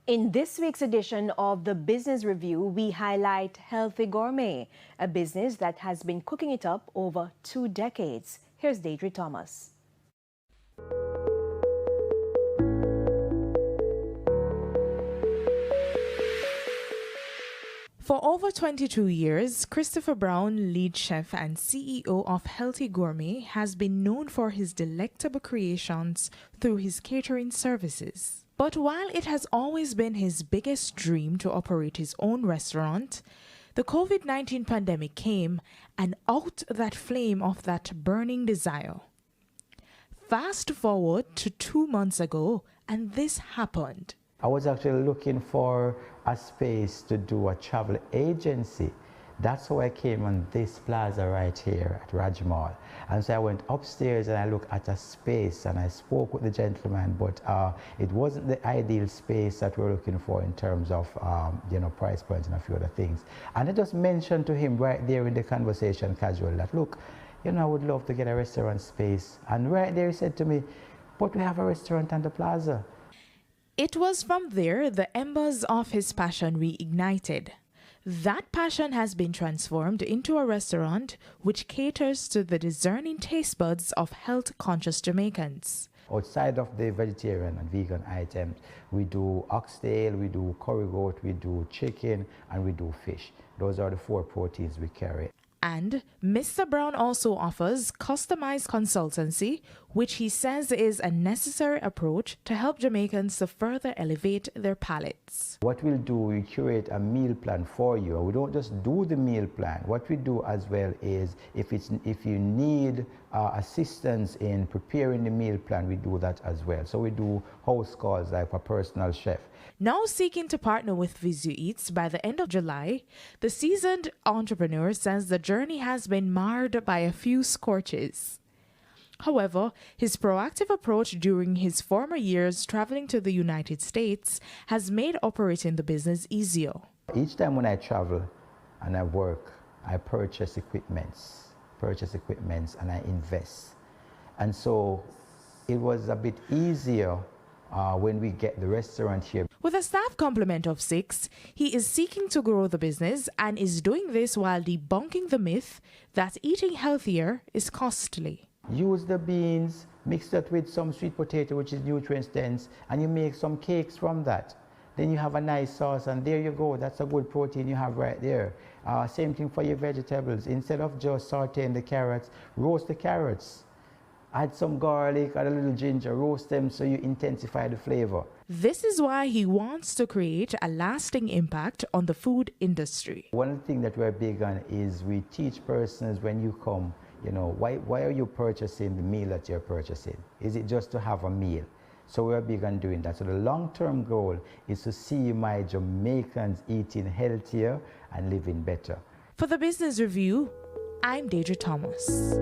In this week's edition of the Business Review, we highlight Healthy Gourmet, a business that has been cooking it up over 2 decades. Here's Deidre Thomas. For over 22 years, Christopher Brown, lead chef and CEO of Healthy Gourmet, has been known for his delectable creations through his catering services. But while it has always been his biggest dream to operate his own restaurant, the COVID-19 pandemic came and out that flame of that burning desire. Fast forward to 2 months ago, and this happened. I was actually looking for a space to do a travel agency. That's how I came on this plaza right here at Raj Mall. And so I went upstairs and I looked at a space and I spoke with the gentleman, but it wasn't the ideal space that we're looking for in terms of price points and a few other things. And I just mentioned to him right there in the conversation casual that, look, I would love to get a restaurant space. And right there he said to me, but we have a restaurant on the plaza. It was from there the embers of his passion reignited. That passion has been transformed into a restaurant which caters to the discerning taste buds of health-conscious Jamaicans. Outside of the vegetarian and vegan items, we do oxtail, we do curry goat, we do chicken, and we do fish. Those are the 4 proteins we carry. And Mr. Brown also offers customized consultancy, which he says is a necessary approach to help Jamaicans to further elevate their palates. What we'll do, we curate a meal plan for you. We don't just do the meal plan. What we do as well is, if you need assistance in preparing the meal plan, we do that as well. So we do house calls like a personal chef. Now seeking to partner with Visu Eats by the end of July, the seasoned entrepreneur says the journey has been marred by a few scorches. However, his proactive approach during his former years traveling to the United States has made operating the business easier. Each time when I travel and I work, I purchase equipments and I invest. And so it was a bit easier when we get the restaurant here. With a staff complement of 6, he is seeking to grow the business and is doing this while debunking the myth that eating healthier is costly. Use the beans, mix that with some sweet potato, which is nutrient dense, and you make some cakes from that. Then you have a nice sauce, and there you go. That's a good protein you have right there. Same thing for your vegetables. Instead of just sauteing the carrots, roast the carrots. Add some garlic, add a little ginger, roast them so you intensify the flavor. This is why he wants to create a lasting impact on the food industry. One thing that we're big on is we teach persons when you come, why are you purchasing the meal that you're purchasing? Is it just to have a meal? So we're big on doing that. So the long-term goal is to see my Jamaicans eating healthier and living better. For the Business Review, I'm Deidre Thomas.